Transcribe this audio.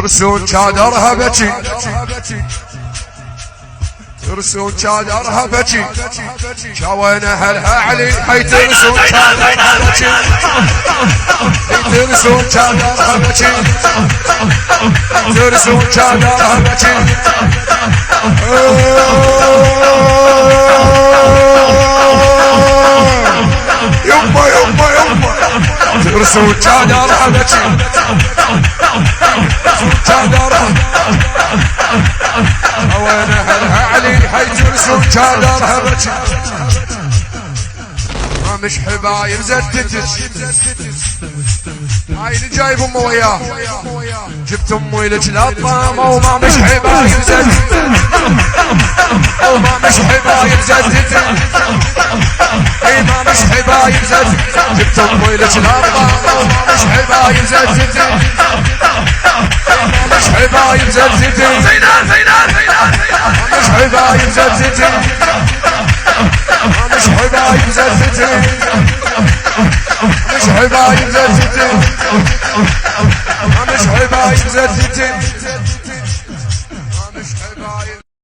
ترسون شادرها بكي ترسون شادرها بكي شاوين اهلها علي هي ترسون شادرها بكي ترسون شادرها بكي ترسون شادرها بكي يما يما يما ترسون شادرها بكي شادرها وين اهلها علي هي ترسون شادرها بكي ما مش حبايب زدتش هاي اللي جايب امه وياه جبت امي لك للطامه وما مش حبايب زدتش وما مش حبايب زدتش اي ما مش حبايب زدتش جبت امي لك للطامه وما مش حبايب زدتش مش حبايب زدتي زينان زينان زينان مش حبايب زدتي مش حبايب زدتي مش حبايب زدتي مش حبايب زدتي